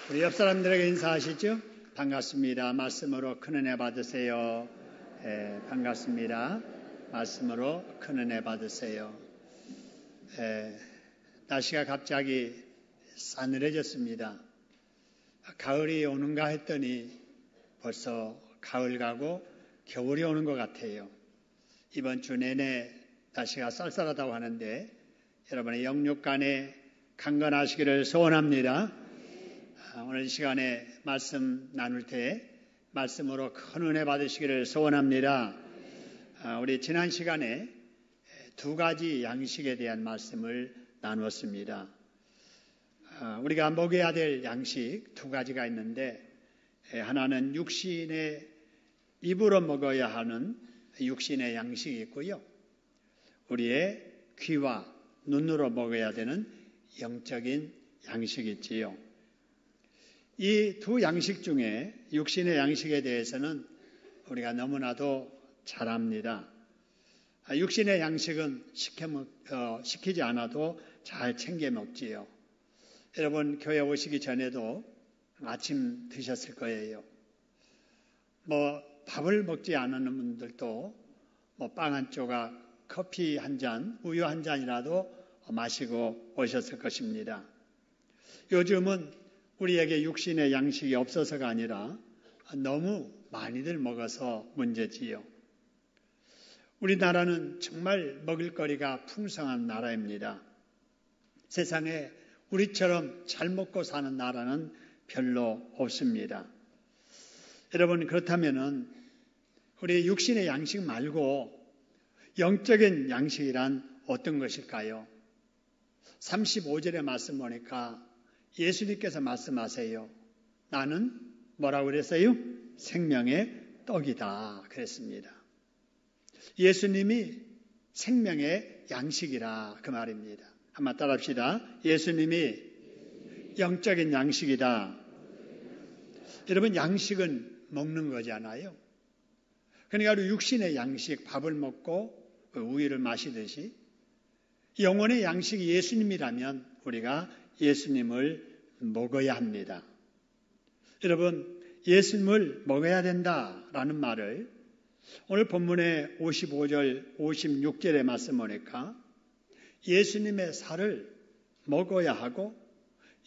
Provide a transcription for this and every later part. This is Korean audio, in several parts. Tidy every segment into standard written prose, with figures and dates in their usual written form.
우리 옆 사람들에게 인사하시죠? 반갑습니다. 말씀으로 큰 은혜 받으세요. 반갑습니다. 말씀으로 큰 은혜 받으세요. 날씨가 갑자기 싸늘해졌습니다. 가을이 오는가 했더니 벌써 가을 가고 겨울이 오는 것 같아요. 이번 주 내내 날씨가 쌀쌀하다고 하는데 여러분의 영육간에 강건하시기를 소원합니다. 오늘 이 시간에 말씀 나눌 때 말씀으로 큰 은혜 받으시기를 소원합니다. 우리 지난 시간에 두 가지 양식에 대한 말씀을 나누었습니다. 우리가 먹어야 될 양식 두 가지가 있는데 하나는 육신의 입으로 먹어야 하는 육신의 양식이 있고요. 우리의 귀와 눈으로 먹어야 되는 영적인 양식이 있지요. 이 두 양식 중에 육신의 양식에 대해서는 우리가 너무나도 잘 압니다. 육신의 양식은 시키지 않아도 잘 챙겨 먹지요. 여러분 교회 오시기 전에도 아침 드셨을 거예요. 밥을 먹지 않는 분들도 빵 한 조각, 커피 한 잔, 우유 한 잔이라도 마시고 오셨을 것입니다. 요즘은 우리에게 육신의 양식이 없어서가 아니라 너무 많이들 먹어서 문제지요. 우리나라는 정말 먹을거리가 풍성한 나라입니다. 세상에 우리처럼 잘 먹고 사는 나라는 별로 없습니다. 여러분 그렇다면은 우리 육신의 양식 말고 영적인 양식이란 어떤 것일까요? 35절의 말씀 보니까 예수님께서 말씀하세요. 나는 뭐라고 그랬어요? 생명의 떡이다 그랬습니다. 예수님이 생명의 양식이라 그 말입니다. 한번 따라합시다. 예수님이 영적인 양식이다. 여러분 양식은 먹는 거잖아요. 그러니까 우리 육신의 양식 밥을 먹고 우유를 마시듯이 영혼의 양식이 예수님이라면 우리가 예수님을 먹어야 합니다. 여러분 예수님을 먹어야 된다라는 말을 오늘 본문의 55절 56절의 말씀 보니까 예수님의 살을 먹어야 하고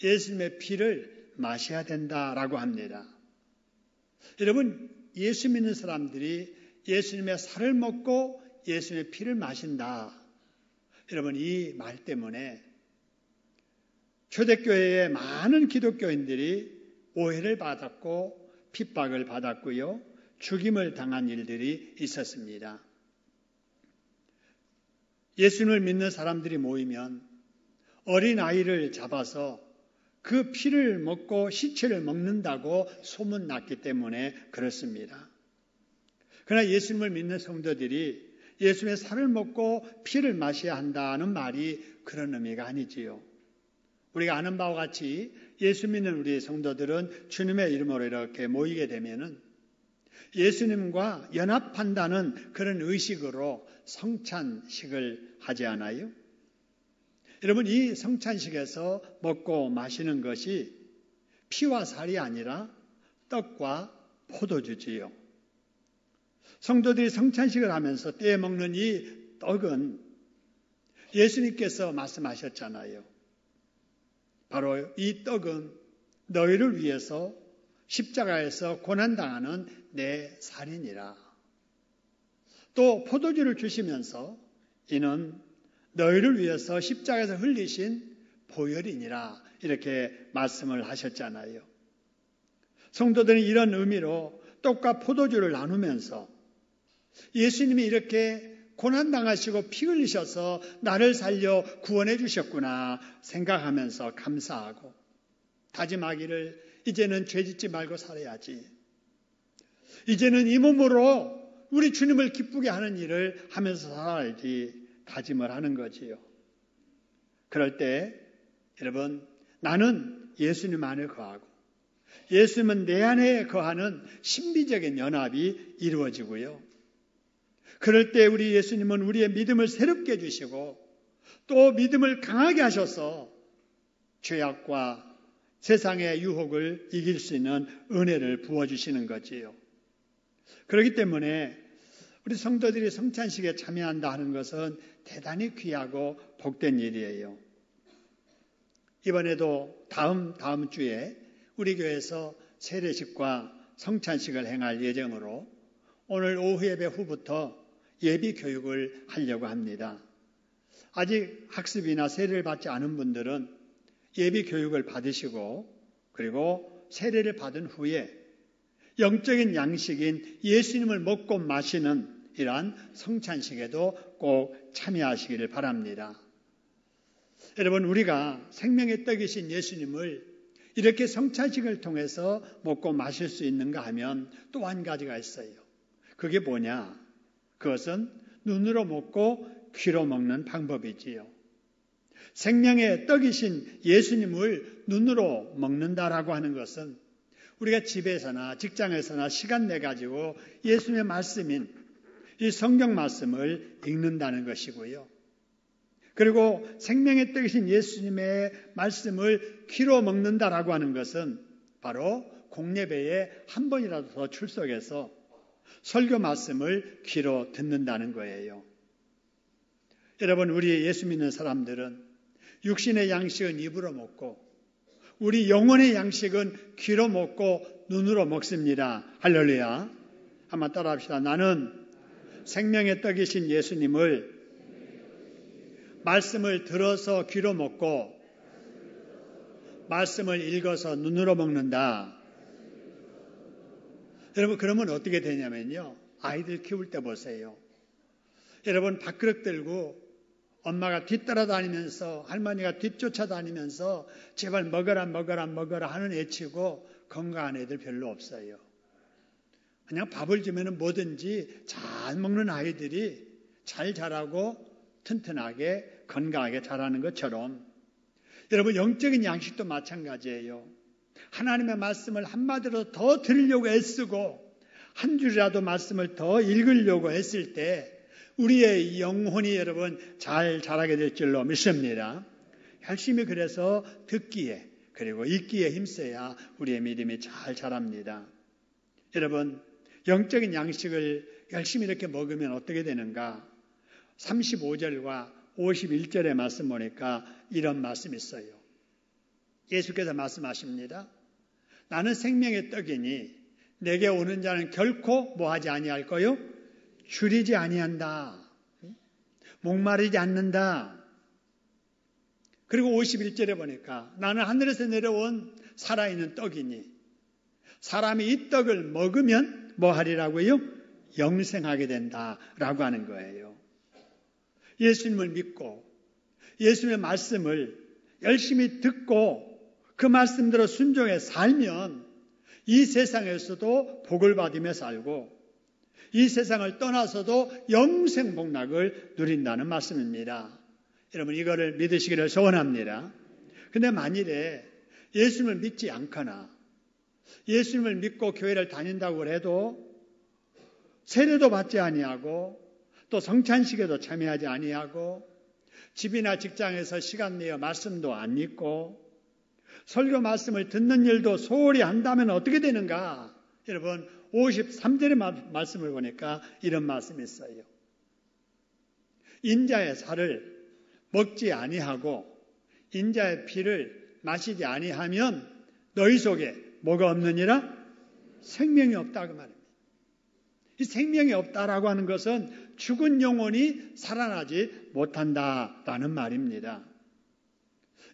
예수님의 피를 마셔야 된다라고 합니다. 여러분 예수 믿는 사람들이 예수님의 살을 먹고 예수님의 피를 마신다. 여러분 이 말 때문에 초대교회의 많은 기독교인들이 오해를 받았고 핍박을 받았고요. 죽임을 당한 일들이 있었습니다. 예수님을 믿는 사람들이 모이면 어린아이를 잡아서 그 피를 먹고 시체를 먹는다고 소문났기 때문에 그렇습니다. 그러나 예수님을 믿는 성도들이 예수님의 살을 먹고 피를 마셔야 한다는 말이 그런 의미가 아니지요. 우리가 아는 바와 같이 예수 믿는 우리 성도들은 주님의 이름으로 이렇게 모이게 되면은 예수님과 연합한다는 그런 의식으로 성찬식을 하지 않아요? 여러분 이 성찬식에서 먹고 마시는 것이 피와 살이 아니라 떡과 포도주지요. 성도들이 성찬식을 하면서 떼어 먹는 이 떡은 예수님께서 말씀하셨잖아요. 바로 이 떡은 너희를 위해서 십자가에서 고난당하는 내 살이니라. 또 포도주를 주시면서 이는 너희를 위해서 십자가에서 흘리신 보혈이니라 이렇게 말씀을 하셨잖아요. 성도들은 이런 의미로 떡과 포도주를 나누면서 예수님이 이렇게 고난당하시고 피 흘리셔서 나를 살려 구원해 주셨구나 생각하면서 감사하고 다짐하기를 이제는 죄짓지 말고 살아야지. 이제는 이 몸으로 우리 주님을 기쁘게 하는 일을 하면서 살아야지 다짐을 하는 거지요. 그럴 때 여러분 나는 예수님 안에 거하고 예수님은 내 안에 거하는 신비적인 연합이 이루어지고요. 그럴 때 우리 예수님은 우리의 믿음을 새롭게 해주시고 또 믿음을 강하게 하셔서 죄악과 세상의 유혹을 이길 수 있는 은혜를 부어주시는 거지요. 그렇기 때문에 우리 성도들이 성찬식에 참여한다 하는 것은 대단히 귀하고 복된 일이에요. 이번에도 다음 주에 우리 교회에서 세례식과 성찬식을 행할 예정으로 오늘 오후 예배 후부터 예비 교육을 하려고 합니다. 아직 학습이나 세례를 받지 않은 분들은 예비 교육을 받으시고 그리고 세례를 받은 후에 영적인 양식인 예수님을 먹고 마시는 이러한 성찬식에도 꼭 참여하시기를 바랍니다. 여러분, 우리가 생명의 떡이신 예수님을 이렇게 성찬식을 통해서 먹고 마실 수 있는가 하면 또 한 가지가 있어요. 그게 뭐냐? 그것은 눈으로 먹고 귀로 먹는 방법이지요. 생명의 떡이신 예수님을 눈으로 먹는다라고 하는 것은 우리가 집에서나 직장에서나 시간 내가지고 예수님의 말씀인 이 성경 말씀을 읽는다는 것이고요. 그리고 생명의 떡이신 예수님의 말씀을 귀로 먹는다라고 하는 것은 바로 공예배에 한 번이라도 더 출석해서 설교 말씀을 귀로 듣는다는 거예요. 여러분, 우리 예수 믿는 사람들은 육신의 양식은 입으로 먹고 우리 영혼의 양식은 귀로 먹고 눈으로 먹습니다. 할렐루야. 한번 따라 합시다. 나는 생명의 떡이신 예수님을 말씀을 들어서 귀로 먹고 말씀을 읽어서 눈으로 먹는다. 여러분, 그러면 어떻게 되냐면요. 아이들 키울 때 보세요. 여러분, 밥그릇 들고 엄마가 뒤따라다니면서 할머니가 뒤쫓아다니면서 제발 먹어라 하는 애치고 건강한 애들 별로 없어요. 그냥 밥을 주면 뭐든지 잘 먹는 아이들이 잘 자라고 튼튼하게 건강하게 자라는 것처럼 여러분, 영적인 양식도 마찬가지예요. 하나님의 말씀을 한마디로 더 들으려고 애쓰고 한 줄이라도 말씀을 더 읽으려고 했을 때 우리의 영혼이 여러분 잘 자라게 될 줄로 믿습니다. 열심히 그래서 듣기에 그리고 읽기에 힘써야 우리의 믿음이 잘 자랍니다. 여러분, 영적인 양식을 열심히 이렇게 먹으면 어떻게 되는가? 35절과 51절의 말씀 보니까 이런 말씀이 있어요. 예수께서 말씀하십니다. 나는 생명의 떡이니 내게 오는 자는 결코 뭐하지 아니할 거요? 줄이지 아니한다. 목마르지 않는다. 그리고 51절에 보니까 나는 하늘에서 내려온 살아있는 떡이니 사람이 이 떡을 먹으면 뭐 하리라고요? 영생하게 된다라고 하는 거예요. 예수님을 믿고 예수님의 말씀을 열심히 듣고 그 말씀대로 순종해 살면 이 세상에서도 복을 받으며 살고 이 세상을 떠나서도 영생 복락을 누린다는 말씀입니다. 여러분, 이거를 믿으시기를 소원합니다. 근데 만일에 예수님을 믿지 않거나 예수님을 믿고 교회를 다닌다고 해도 세례도 받지 아니하고 또 성찬식에도 참여하지 아니하고 집이나 직장에서 시간 내어 말씀도 안 읽고 설교 말씀을 듣는 일도 소홀히 한다면 어떻게 되는가? 여러분, 53절의 말씀을 보니까 이런 말씀이 있어요. 인자의 살을 먹지 아니하고 인자의 피를 마시지 아니하면 너희 속에 뭐가 없느니라? 생명이 없다고 말합니다. 이 생명이 없다라고 하는 것은 죽은 영혼이 살아나지 못한다라는 말입니다.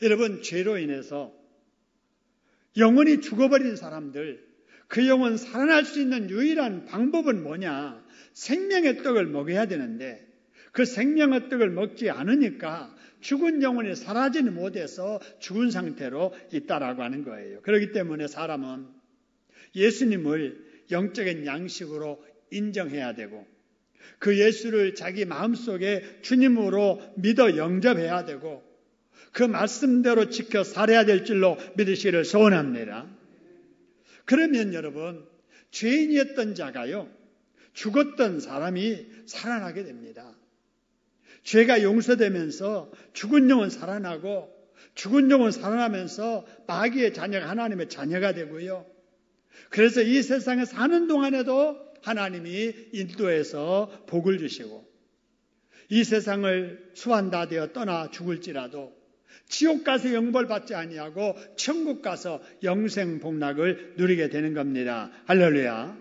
여러분, 죄로 인해서 영혼이 죽어버린 사람들, 그 영혼 살아날 수 있는 유일한 방법은 뭐냐? 생명의 떡을 먹어야 되는데 그 생명의 떡을 먹지 않으니까 죽은 영혼이 사라지지 못해서 죽은 상태로 있다라고 하는 거예요. 그렇기 때문에 사람은 예수님을 영적인 양식으로 인정해야 되고 그 예수를 자기 마음속에 주님으로 믿어 영접해야 되고 그 말씀대로 지켜 살아야 될 줄로 믿으시기를 소원합니다. 그러면 여러분, 죄인이었던 자가요, 죽었던 사람이 살아나게 됩니다. 죄가 용서되면서 죽은 영은 살아나고 죽은 영은 살아나면서 마귀의 자녀가 하나님의 자녀가 되고요. 그래서 이 세상에 사는 동안에도 하나님이 인도해서 복을 주시고 이 세상을 수완 다 되어 떠나 죽을지라도 지옥 가서 영벌 받지 아니하고 천국 가서 영생 복락을 누리게 되는 겁니다. 할렐루야.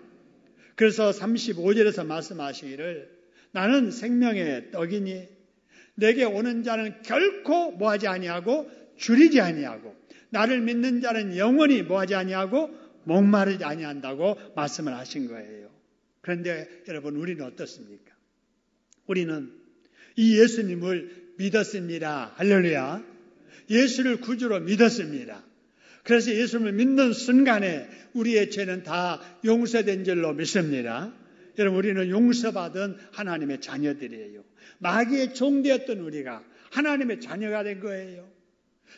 그래서 35절에서 말씀하시기를 나는 생명의 떡이니 내게 오는 자는 결코 뭐하지 아니하고 줄이지 아니하고 나를 믿는 자는 영원히 뭐하지 아니하고 목마르지 아니한다고 말씀을 하신 거예요. 그런데 여러분 우리는 어떻습니까? 우리는 이 예수님을 믿었습니다. 할렐루야. 예수를 구주로 믿었습니다. 그래서 예수님을 믿는 순간에 우리의 죄는 다 용서된 줄로 믿습니다. 여러분 우리는 용서받은 하나님의 자녀들이에요. 마귀의 종되었던 우리가 하나님의 자녀가 된 거예요.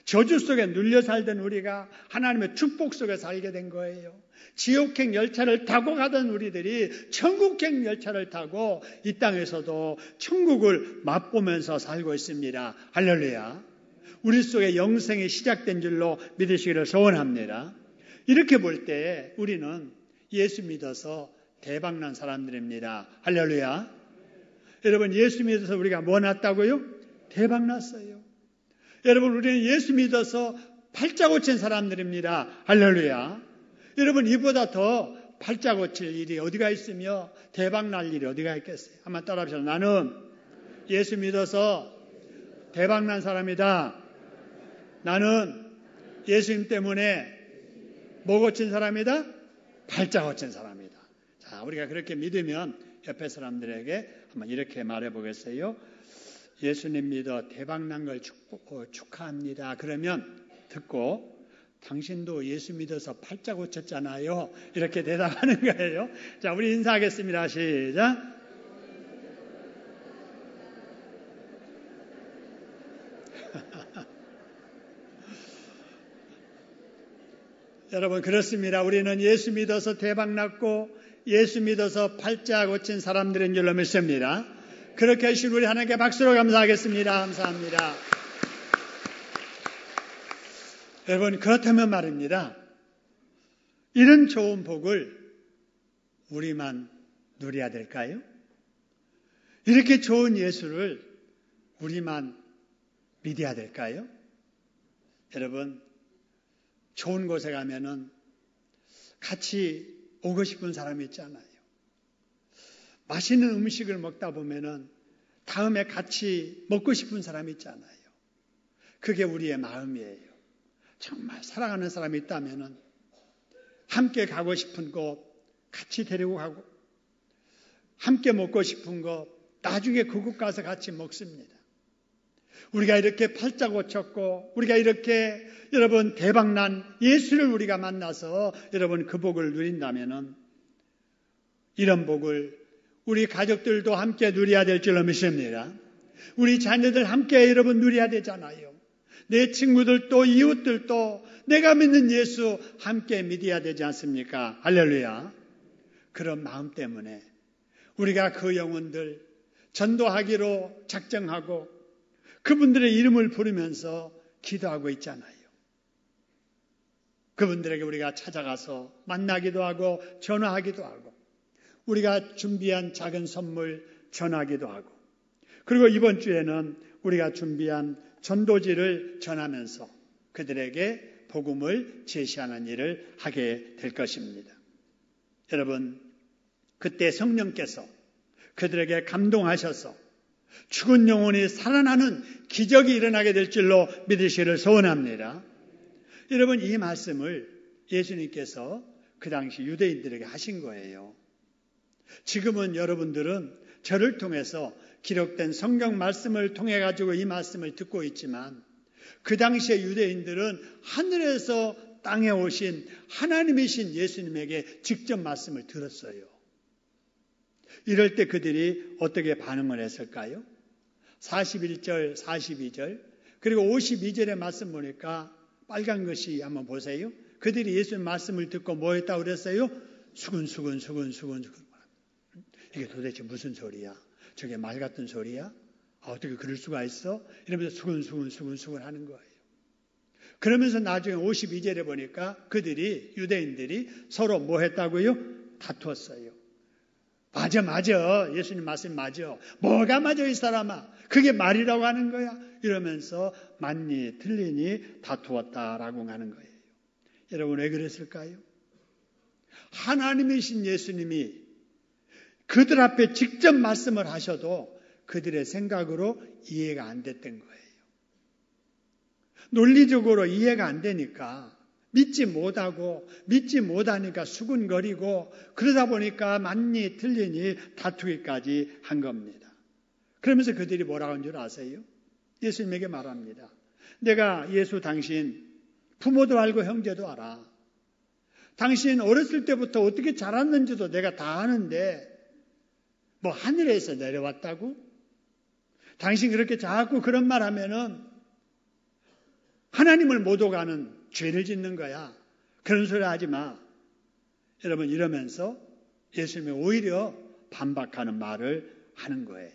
저주 속에 눌려 살던 우리가 하나님의 축복 속에 살게 된 거예요. 지옥행 열차를 타고 가던 우리들이 천국행 열차를 타고 이 땅에서도 천국을 맛보면서 살고 있습니다. 할렐루야. 우리 속에 영생이 시작된 줄로 믿으시기를 소원합니다. 이렇게 볼 때 우리는 예수 믿어서 대박난 사람들입니다. 할렐루야. 여러분 예수 믿어서 우리가 뭐 났다고요? 대박났어요. 여러분 우리는 예수 믿어서 팔자 고친 사람들입니다. 할렐루야. 여러분 이보다 더 팔자 고칠 일이 어디가 있으며 대박날 일이 어디가 있겠어요? 한번 따라합시다. 나는 예수 믿어서 대박난 사람이다. 나는 예수님 때문에 뭐 고친 사람이다? 팔자 고친 사람이다. 자, 우리가 그렇게 믿으면 옆에 사람들에게 한번 이렇게 말해 보겠어요. 예수님 믿어 대박난 걸 축하합니다. 그러면 듣고 당신도 예수 믿어서 팔자 고쳤잖아요. 이렇게 대답하는 거예요. 자, 우리 인사하겠습니다. 시작. 여러분 그렇습니다. 우리는 예수 믿어서 대박났고 예수 믿어서 팔자 고친 사람들인 줄로 믿습니다. 그렇게 하신 우리 하나님께 박수로 감사하겠습니다. 감사합니다. 여러분 그렇다면 말입니다. 이런 좋은 복을 우리만 누려야 될까요? 이렇게 좋은 예수를 우리만 믿어야 될까요? 여러분 좋은 곳에 가면은 같이 오고 싶은 사람이 있잖아요. 맛있는 음식을 먹다 보면은 다음에 같이 먹고 싶은 사람이 있잖아요. 그게 우리의 마음이에요. 정말 사랑하는 사람이 있다면은 함께 가고 싶은 곳 같이 데리고 가고 함께 먹고 싶은 것 나중에 그곳 가서 같이 먹습니다. 우리가 이렇게 팔자 고쳤고 우리가 이렇게 여러분 대박난 예수를 우리가 만나서 여러분 그 복을 누린다면은 이런 복을 우리 가족들도 함께 누려야 될 줄로 믿습니다. 우리 자녀들 함께 여러분 누려야 되잖아요. 내 친구들도 이웃들도 내가 믿는 예수 함께 믿어야 되지 않습니까? 할렐루야. 그런 마음 때문에 우리가 그 영혼들 전도하기로 작정하고 그분들의 이름을 부르면서 기도하고 있잖아요. 그분들에게 우리가 찾아가서 만나기도 하고 전화하기도 하고 우리가 준비한 작은 선물 전하기도 하고 그리고 이번 주에는 우리가 준비한 전도지를 전하면서 그들에게 복음을 제시하는 일을 하게 될 것입니다. 여러분 그때 성령께서 그들에게 감동하셔서 죽은 영혼이 살아나는 기적이 일어나게 될 줄로 믿으시기를 소원합니다. 여러분 이 말씀을 예수님께서 그 당시 유대인들에게 하신 거예요. 지금은 여러분들은 저를 통해서 기록된 성경 말씀을 통해 가지고 이 말씀을 듣고 있지만 그 당시의 유대인들은 하늘에서 땅에 오신 하나님이신 예수님에게 직접 말씀을 들었어요. 이럴 때 그들이 어떻게 반응을 했을까요? 41절, 42절 그리고 52절의 말씀 보니까 빨간 것이 한번 보세요. 그들이 예수님 말씀을 듣고 뭐 했다고 그랬어요? 수근수근. 이게 도대체 무슨 소리야? 저게 말 같은 소리야? 어떻게 그럴 수가 있어? 이러면서 수근수근 하는 거예요. 그러면서 나중에 52절에 보니까 그들이, 유대인들이 서로 뭐 했다고요? 다투었어요. 맞아. 예수님 말씀 맞아. 뭐가 맞아 이 사람아? 그게 말이라고 하는 거야? 이러면서 맞니 틀리니 다투었다라고 하는 거예요. 여러분 왜 그랬을까요? 하나님이신 예수님이 그들 앞에 직접 말씀을 하셔도 그들의 생각으로 이해가 안 됐던 거예요. 논리적으로 이해가 안 되니까 믿지 못하니까 수군거리고 그러다 보니까 맞니 틀리니 다투기까지 한 겁니다. 그러면서 그들이 뭐라고 한 줄 아세요? 예수님에게 말합니다. 내가 예수 당신 부모도 알고 형제도 알아. 당신 어렸을 때부터 어떻게 자랐는지도 내가 다 아는데 뭐 하늘에서 내려왔다고? 당신 그렇게 자꾸 그런 말 하면은 하나님을 못 오가는 죄를 짓는 거야. 그런 소리 하지 마. 여러분 이러면서 예수님이 오히려 반박하는 말을 하는 거예요.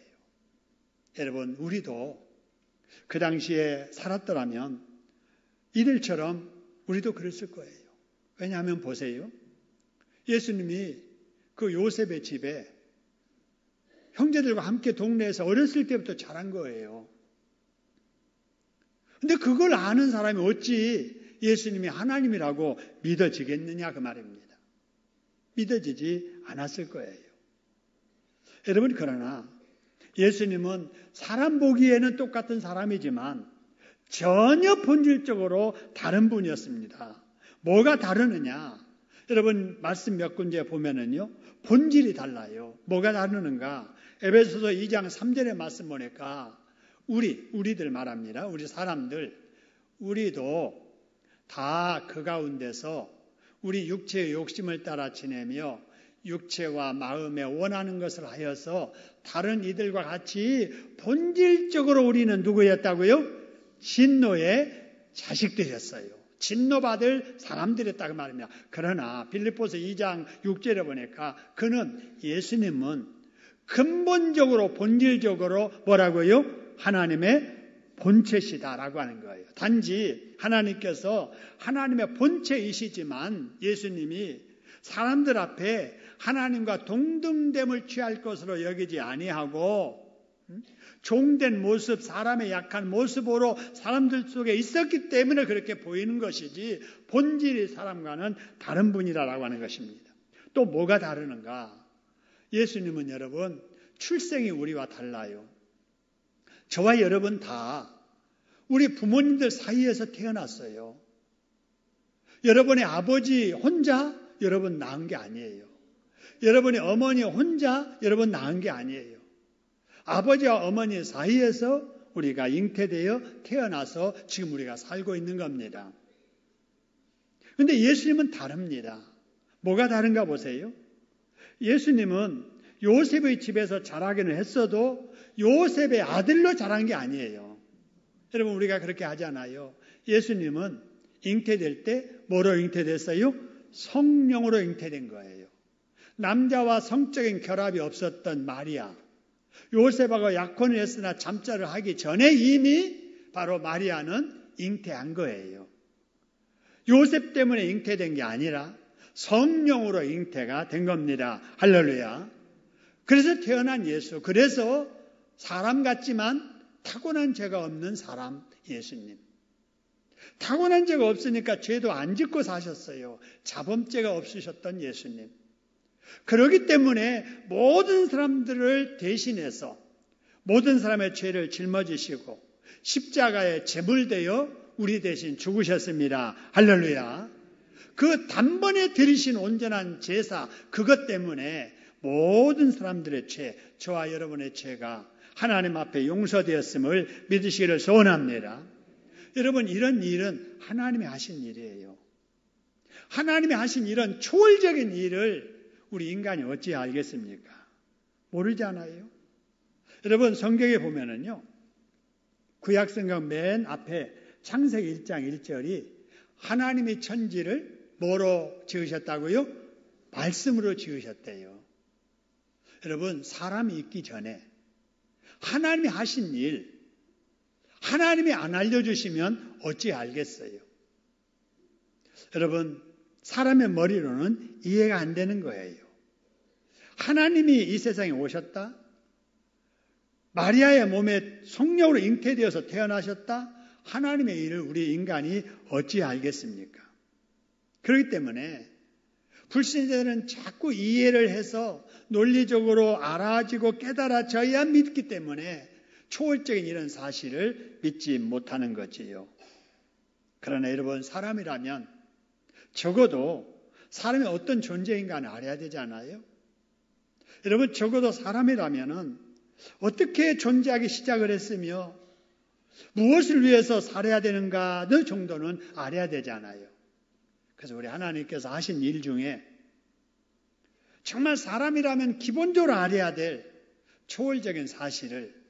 여러분 우리도 그 당시에 살았더라면 이들처럼 우리도 그랬을 거예요. 왜냐하면 보세요. 예수님이 그 요셉의 집에 형제들과 함께 동네에서 어렸을 때부터 자란 거예요. 근데 그걸 아는 사람이 어찌 예수님이 하나님이라고 믿어지겠느냐 그 말입니다. 믿어지지 않았을 거예요. 여러분 그러나 예수님은 사람 보기에는 똑같은 사람이지만 전혀 본질적으로 다른 분이었습니다. 뭐가 다르느냐? 여러분 말씀 몇 군데 보면은요 본질이 달라요. 뭐가 다르는가? 에베소서 2장 3절의 말씀 보니까 우리들 말합니다. 우리 사람들 우리도 다 그 가운데서 우리 육체의 욕심을 따라 지내며 육체와 마음에 원하는 것을 하여서 다른 이들과 같이 본질적으로 우리는 누구였다고요? 진노의 자식들이었어요. 진노받을 사람들이었다고 말입니다. 그러나 빌립보서 2장 6절에 보니까 예수님은 근본적으로 본질적으로 뭐라고요? 하나님의 본체시다라고 하는 거예요. 단지 하나님께서 하나님의 본체이시지만 예수님이 사람들 앞에 하나님과 동등됨을 취할 것으로 여기지 아니하고 종된 모습, 사람의 약한 모습으로 사람들 속에 있었기 때문에 그렇게 보이는 것이지 본질이 사람과는 다른 분이라고 하는 것입니다. 또 뭐가 다르는가? 예수님은 여러분 출생이 우리와 달라요. 저와 여러분 다 우리 부모님들 사이에서 태어났어요. 여러분의 아버지 혼자 여러분 낳은 게 아니에요. 여러분의 어머니 혼자 여러분 낳은 게 아니에요. 아버지와 어머니 사이에서 우리가 잉태되어 태어나서 지금 우리가 살고 있는 겁니다. 그런데 예수님은 다릅니다. 뭐가 다른가 보세요. 예수님은 요셉의 집에서 자라기는 했어도 요셉의 아들로 자란 게 아니에요. 여러분 우리가 그렇게 하잖아요. 예수님은 잉태될 때 뭐로 잉태됐어요? 성령으로 잉태된 거예요. 남자와 성적인 결합이 없었던 마리아, 요셉하고 약혼을 했으나 잠자를 하기 전에 이미 바로 마리아는 잉태한 거예요. 요셉 때문에 잉태된 게 아니라 성령으로 잉태가 된 겁니다. 할렐루야. 그래서 태어난 예수, 그래서 사람 같지만 타고난 죄가 없는 사람 예수님. 타고난 죄가 없으니까 죄도 안 짓고 사셨어요. 자범죄가 없으셨던 예수님. 그렇기 때문에 모든 사람들을 대신해서 모든 사람의 죄를 짊어지시고 십자가에 제물되어 우리 대신 죽으셨습니다. 할렐루야. 그 단번에 드리신 온전한 제사, 그것 때문에 모든 사람들의 죄, 저와 여러분의 죄가 하나님 앞에 용서되었음을 믿으시기를 소원합니다. 여러분 이런 일은 하나님이 하신 일이에요. 하나님이 하신 이런 초월적인 일을 우리 인간이 어찌 알겠습니까? 모르잖아요. 여러분 성경에 보면은요. 구약성경 맨 앞에 창세기 1장 1절이 하나님이 천지를 뭐로 지으셨다고요? 말씀으로 지으셨대요. 여러분 사람이 있기 전에 하나님이 하신 일, 하나님이 안 알려주시면 어찌 알겠어요? 여러분, 사람의 머리로는 이해가 안 되는 거예요. 하나님이 이 세상에 오셨다? 마리아의 몸에 성령으로 잉태되어서 태어나셨다? 하나님의 일을 우리 인간이 어찌 알겠습니까? 그렇기 때문에 불신자들은 자꾸 이해를 해서 논리적으로 알아지고 깨달아져야 믿기 때문에 초월적인 이런 사실을 믿지 못하는 거지요. 그러나 여러분, 사람이라면 적어도 사람이 어떤 존재인가는 알아야 되지 않아요? 여러분, 적어도 사람이라면은 어떻게 존재하기 시작을 했으며 무엇을 위해서 살아야 되는가 정도는 알아야 되잖아요. 그래서 우리 하나님께서 하신 일 중에 정말 사람이라면 기본적으로 알아야 될 초월적인 사실을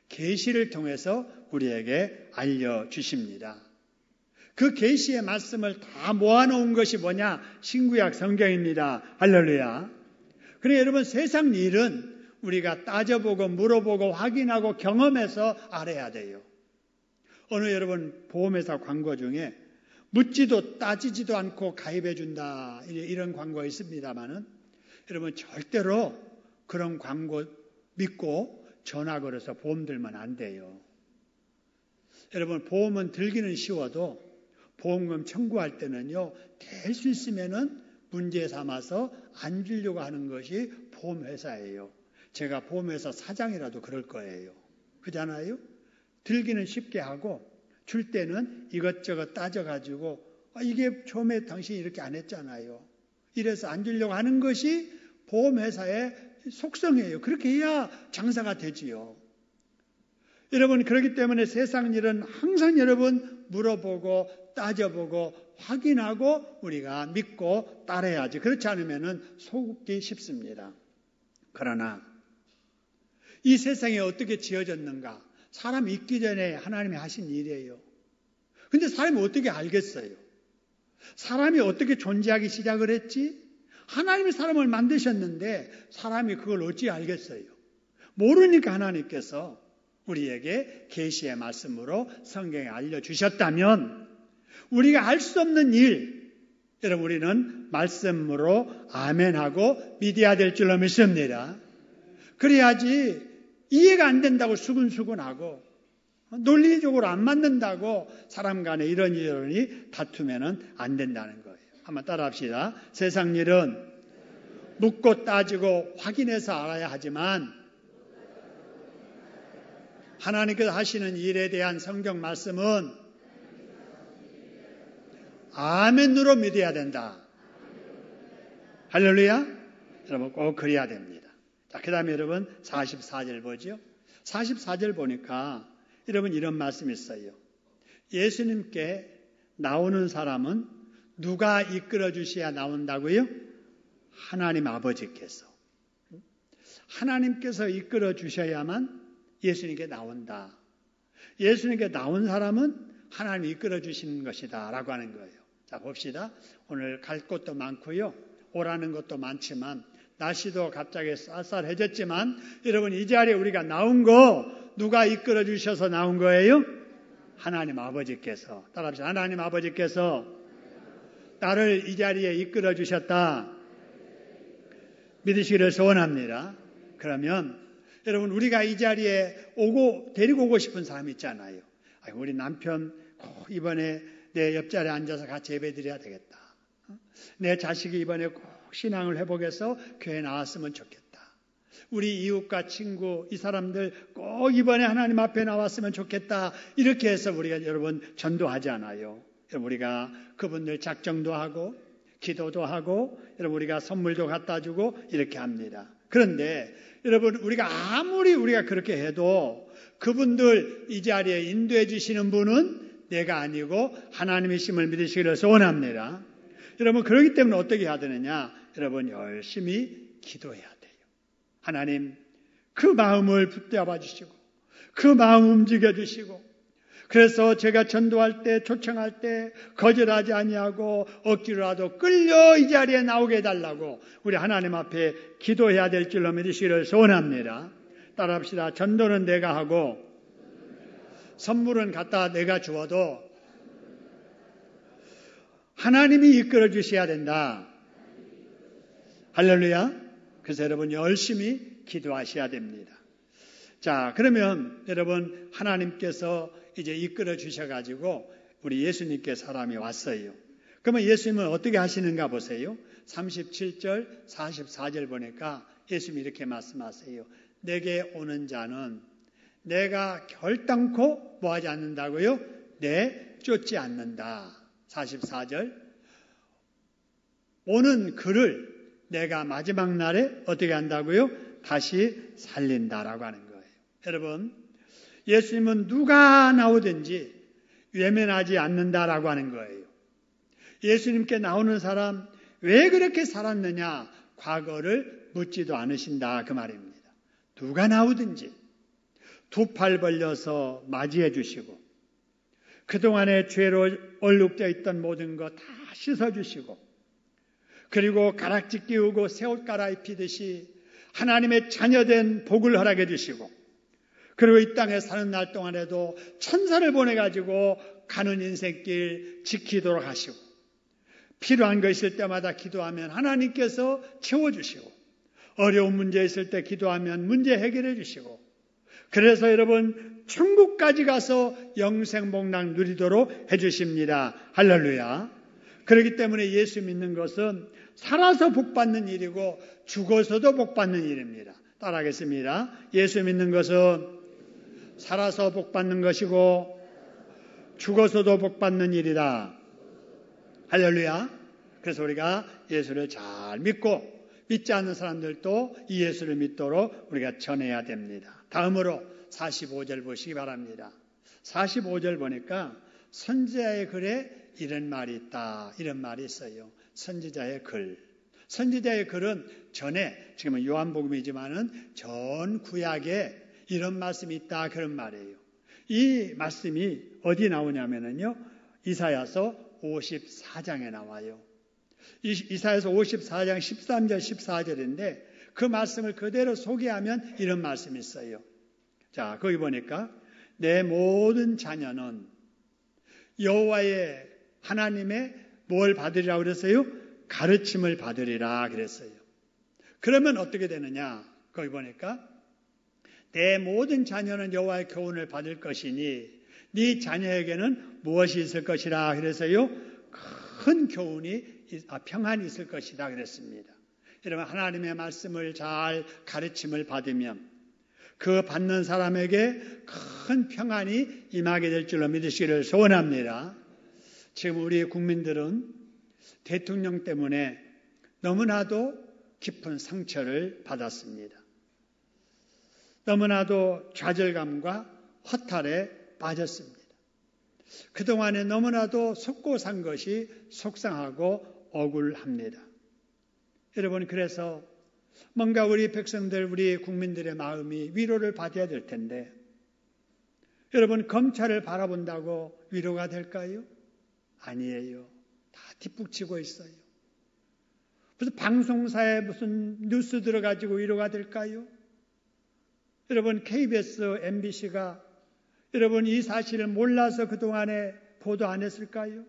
계시를 통해서 우리에게 알려주십니다. 그 계시의 말씀을 다 모아놓은 것이 뭐냐? 신구약 성경입니다. 할렐루야. 그래 여러분, 세상 일은 우리가 따져보고 물어보고 확인하고 경험해서 알아야 돼요. 어느 여러분 보험회사 광고 중에 묻지도 따지지도 않고 가입해준다 이런 광고가 있습니다만은 여러분 절대로 그런 광고 믿고 전화 걸어서 보험 들면 안 돼요. 여러분, 보험은 들기는 쉬워도 보험금 청구할 때는요, 될 수 있으면은 문제 삼아서 안 주려고 하는 것이 보험회사예요. 제가 보험회사 사장이라도 그럴 거예요. 그렇잖아요? 들기는 쉽게 하고 줄 때는 이것저것 따져가지고 이게 처음에 당신이 이렇게 안 했잖아요. 이래서 안 주려고 하는 것이 보험회사의 속성이에요. 그렇게 해야 장사가 되지요. 여러분, 그렇기 때문에 세상 일은 항상 여러분 물어보고 따져보고 확인하고 우리가 믿고 따라야지. 그렇지 않으면 속기 쉽습니다. 그러나 이 세상에 어떻게 지어졌는가? 사람이 있기 전에 하나님이 하신 일이에요. 근데 사람이 어떻게 알겠어요? 사람이 어떻게 존재하기 시작을 했지? 하나님이 사람을 만드셨는데 사람이 그걸 어찌 알겠어요? 모르니까 하나님께서 우리에게 계시의 말씀으로 성경에 알려주셨다면 우리가 알 수 없는 일, 여러분 우리는 말씀으로 아멘하고 믿어야 될 줄로 믿습니다. 그래야지 이해가 안 된다고 수근수근하고 논리적으로 안 맞는다고 사람 간에 이러니 다투면 안 된다는 거예요. 한번 따라합시다. 세상 일은 묻고 따지고 확인해서 알아야 하지만 하나님께서 하시는 일에 대한 성경 말씀은 아멘으로 믿어야 된다. 할렐루야. 여러분 꼭 그래야 됩니다. 자, 그 다음에 여러분 44절 보죠. 44절 보니까 여러분 이런 말씀이 있어요. 예수님께 나오는 사람은 누가 이끌어 주셔야 나온다고요? 하나님 아버지께서. 하나님께서 이끌어 주셔야만 예수님께 나온다. 예수님께 나온 사람은 하나님이 이끌어 주시는 것이다 라고 하는 거예요. 자, 봅시다. 오늘 갈 곳도 많고요. 오라는 것도 많지만 날씨도 갑자기 쌀쌀해졌지만 여러분 이 자리에 우리가 나온 거 누가 이끌어 주셔서 나온 거예요? 하나님 아버지께서. 따라합시다. 하나님 아버지께서 나를 이 자리에 이끌어 주셨다. 믿으시기를 소원합니다. 그러면 여러분 우리가 이 자리에 데리고 오고 싶은 사람이 있잖아요. 우리 남편 이번에 내 옆자리에 앉아서 같이 예배드려야 되겠다. 내 자식이 이번에 꼭 신앙을 회복해서 교회 나왔으면 좋겠다. 우리 이웃과 친구 이 사람들 꼭 이번에 하나님 앞에 나왔으면 좋겠다. 이렇게 해서 우리가 여러분 전도하지 않아요. 우리가 그분들 작정도 하고 기도도 하고 여러분 우리가 선물도 갖다 주고 이렇게 합니다. 그런데 여러분 우리가 아무리 우리가 그렇게 해도 그분들 이 자리에 인도해 주시는 분은 내가 아니고 하나님이심을 믿으시기를 소원합니다. 여러분 그렇기 때문에 어떻게 해야 되느냐? 여러분 열심히 기도해야 돼요. 하나님 그 마음을 붙잡아 주시고 그 마음 움직여 주시고 그래서 제가 전도할 때 초청할 때 거절하지 아니하고 억지로라도 끌려 이 자리에 나오게 해달라고 우리 하나님 앞에 기도해야 될 줄로 믿으시기를 소원합니다. 따라합시다. 전도는 내가 하고 선물은 갖다 내가 주어도 하나님이 이끌어 주셔야 된다. 할렐루야. 그래서 여러분 열심히 기도하셔야 됩니다. 자, 그러면 여러분 하나님께서 이제 이끌어 주셔가지고 우리 예수님께 사람이 왔어요. 그러면 예수님은 어떻게 하시는가 보세요. 37절, 44절 보니까 예수님이 이렇게 말씀하세요. 내게 오는 자는 내가 결단코 뭐하지 않는다고요? 쫓지 않는다. 44절. 오는 그를 내가 마지막 날에 어떻게 한다고요? 다시 살린다라고 하는 거예요. 여러분, 예수님은 누가 나오든지 외면하지 않는다라고 하는 거예요. 예수님께 나오는 사람 왜 그렇게 살았느냐? 과거를 묻지도 않으신다 그 말입니다. 누가 나오든지 두 팔 벌려서 맞이해 주시고 그동안의 죄로 얼룩져 있던 모든 것 다 씻어주시고 그리고 가락지 끼우고 새 옷 갈아입히듯이 하나님의 자녀된 복을 허락해 주시고 그리고 이 땅에 사는 날 동안에도 천사를 보내가지고 가는 인생길 지키도록 하시고 필요한 거 있을 때마다 기도하면 하나님께서 채워주시고 어려운 문제 있을 때 기도하면 문제 해결해 주시고 그래서 여러분 천국까지 가서 영생복락 누리도록 해주십니다. 할렐루야. 그렇기 때문에 예수 믿는 것은 살아서 복받는 일이고 죽어서도 복받는 일입니다. 따라하겠습니다. 예수 믿는 것은 살아서 복받는 것이고 죽어서도 복받는 일이다. 할렐루야. 그래서 우리가 예수를 잘 믿고 믿지 않는 사람들도 이 예수를 믿도록 우리가 전해야 됩니다. 다음으로 45절 보시기 바랍니다. 45절 보니까 선지자의 글에 이런 말이 있다. 이런 말이 있어요. 선지자의 글. 선지자의 글은 전에 지금은 요한복음이지만은 전 구약에 이런 말씀이 있다. 그런 말이에요. 이 말씀이 어디 나오냐면은요. 이사야서 54장에 나와요. 이사야서 54장 13절 14절인데 그 말씀을 그대로 소개하면 이런 말씀이 있어요. 자, 거기 보니까 내 모든 자녀는 여호와의 하나님의 뭘 받으리라고 그랬어요? 가르침을 받으리라 그랬어요. 그러면 어떻게 되느냐? 거기 보니까 내 모든 자녀는 여호와의 교훈을 받을 것이니 네 자녀에게는 무엇이 있을 것이라 그래서요? 큰 교훈이 평안이 있을 것이다 그랬습니다. 여러분 하나님의 말씀을 잘 가르침을 받으면 그 받는 사람에게 큰 평안이 임하게 될 줄로 믿으시기를 소원합니다. 지금 우리 국민들은 대통령 때문에 너무나도 깊은 상처를 받았습니다. 너무나도 좌절감과 허탈에 빠졌습니다. 그동안에 너무나도 속고 산 것이 속상하고 억울합니다. 여러분 그래서 뭔가 우리 백성들, 우리 국민들의 마음이 위로를 받아야 될 텐데 여러분 검찰을 바라본다고 위로가 될까요? 아니에요. 다 뒷북치고 있어요. 무슨 방송사에 무슨 뉴스 들어가지고 위로가 될까요? 여러분 KBS, MBC가 여러분 이 사실을 몰라서 그동안에 보도 안 했을까요?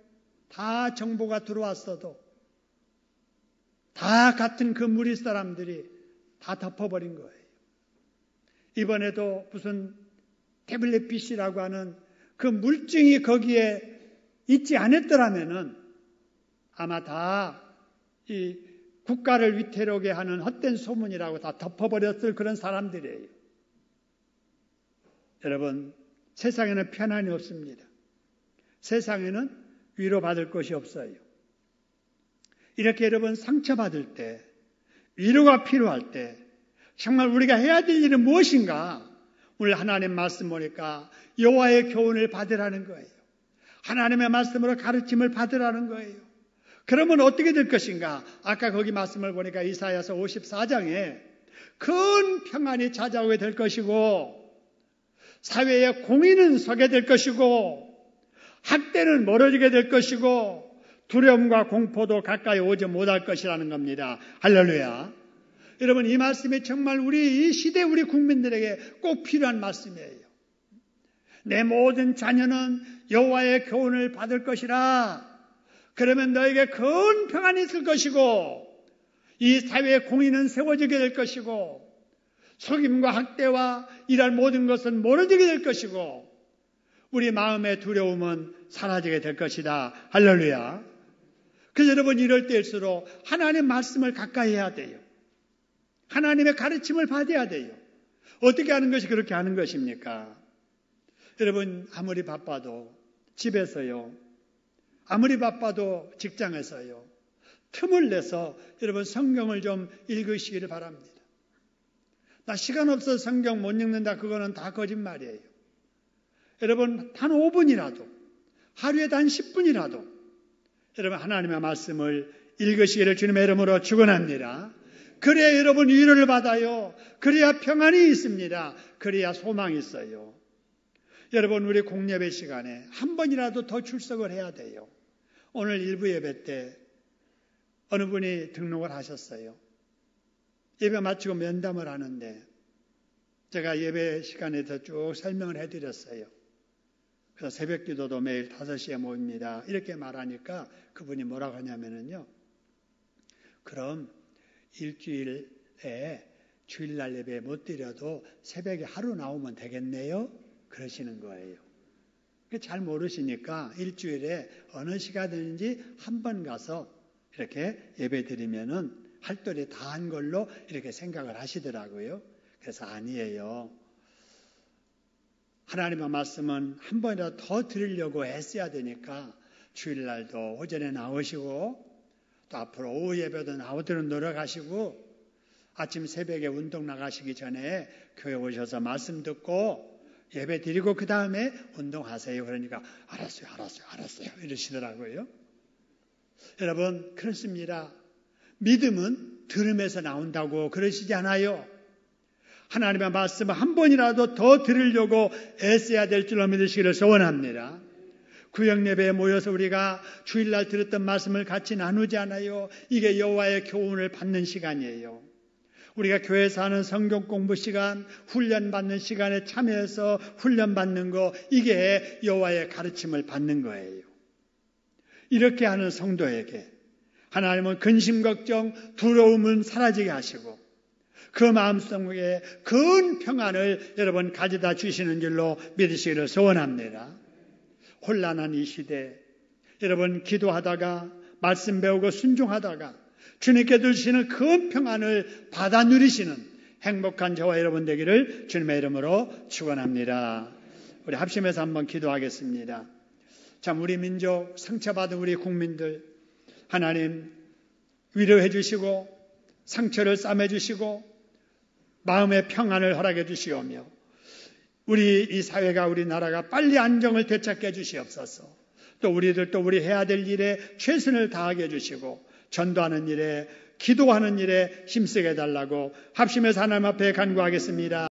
다 정보가 들어왔어도 다 같은 그 무리 사람들이 다 덮어버린 거예요. 이번에도 무슨 태블릿 PC라고 하는 그 물증이 거기에 있지 않았더라면은 아마 다 이 국가를 위태롭게 하는 헛된 소문이라고 다 덮어버렸을 그런 사람들이에요. 여러분 세상에는 편안이 없습니다. 세상에는 위로받을 것이 없어요. 이렇게 여러분 상처받을 때, 위로가 필요할 때 정말 우리가 해야 될 일은 무엇인가? 오늘 하나님 말씀 보니까 여호와의 교훈을 받으라는 거예요. 하나님의 말씀으로 가르침을 받으라는 거예요. 그러면 어떻게 될 것인가? 아까 거기 말씀을 보니까 이사야서 54장에 큰 평안이 찾아오게 될 것이고 사회에 공의는 서게 될 것이고 학대는 멀어지게 될 것이고 두려움과 공포도 가까이 오지 못할 것이라는 겁니다. 할렐루야. 여러분 이 말씀이 정말 우리 이 시대 우리 국민들에게 꼭 필요한 말씀이에요. 내 모든 자녀는 여호와의 교훈을 받을 것이라. 그러면 너에게 큰 평안이 있을 것이고 이 사회의 공의는 세워지게 될 것이고 속임과 학대와 이런 모든 것은 멀어지게 될 것이고 우리 마음의 두려움은 사라지게 될 것이다. 할렐루야. 그래서 여러분 이럴 때일수록 하나님의 말씀을 가까이 해야 돼요. 하나님의 가르침을 받아야 돼요. 어떻게 하는 것이 그렇게 하는 것입니까? 여러분 아무리 바빠도 집에서요. 아무리 바빠도 직장에서요. 틈을 내서 여러분 성경을 좀 읽으시기를 바랍니다. 나 시간 없어서 성경 못 읽는다. 그거는 다 거짓말이에요. 여러분 단 5분이라도 하루에 단 10분이라도 여러분 하나님의 말씀을 읽으시기를 주님의 이름으로 축원합니다. 그래야 여러분 위로를 받아요. 그래야 평안이 있습니다. 그래야 소망이 있어요. 여러분 우리 공예배 시간에 한 번이라도 더 출석을 해야 돼요. 오늘 일부 예배 때 어느 분이 등록을 하셨어요. 예배 마치고 면담을 하는데 제가 예배 시간에 더 쭉 설명을 해드렸어요. 그래서 새벽 기도도 매일 5시에 모입니다. 이렇게 말하니까 그분이 뭐라고 하냐면요. 그럼 일주일에 주일날 예배 못 드려도 새벽에 하루 나오면 되겠네요? 그러시는 거예요. 잘 모르시니까 일주일에 어느 시간이든지 한 번 가서 이렇게 예배 드리면은 할도리 다 한 걸로 이렇게 생각을 하시더라고요. 그래서 아니에요. 하나님의 말씀은 한 번이라도 더 드리려고 애써야 되니까 주일날도 오전에 나오시고 또 앞으로 오후 예배도 나오도록 노력하시고 아침 새벽에 운동 나가시기 전에 교회 오셔서 말씀 듣고 예배 드리고 그 다음에 운동하세요. 그러니까 알았어요 이러시더라고요. 여러분 그렇습니다. 믿음은 들음에서 나온다고 그러시지 않아요. 하나님의 말씀을 한 번이라도 더 들으려고 애써야 될 줄로 믿으시기를 소원합니다. 구역예배에 모여서 우리가 주일날 들었던 말씀을 같이 나누지 않아요. 이게 여호와의 교훈을 받는 시간이에요. 우리가 교회에서 하는 성경 공부 시간, 훈련받는 시간에 참여해서 훈련받는 거, 이게 여호와의 가르침을 받는 거예요. 이렇게 하는 성도에게 하나님은 근심, 걱정, 두려움은 사라지게 하시고 그 마음속에 큰 평안을 여러분 가져다 주시는 줄로 믿으시기를 소원합니다. 혼란한 이 시대 여러분 기도하다가 말씀 배우고 순종하다가 주님께 주시는 큰 평안을 받아 누리시는 행복한 저와 여러분 되기를 주님의 이름으로 축원합니다. 우리 합심해서 한번 기도하겠습니다. 참 우리 민족 상처받은 우리 국민들 하나님 위로해 주시고 상처를 싸매 주시고 마음의 평안을 허락해 주시오며 우리 이 사회가 우리나라가 빨리 안정을 되찾게 해 주시옵소서. 또 우리들 또 우리 해야 될 일에 최선을 다하게 해 주시고 전도하는 일에 기도하는 일에 힘쓰게 해달라고 합심해서 하나님 앞에 간구하겠습니다.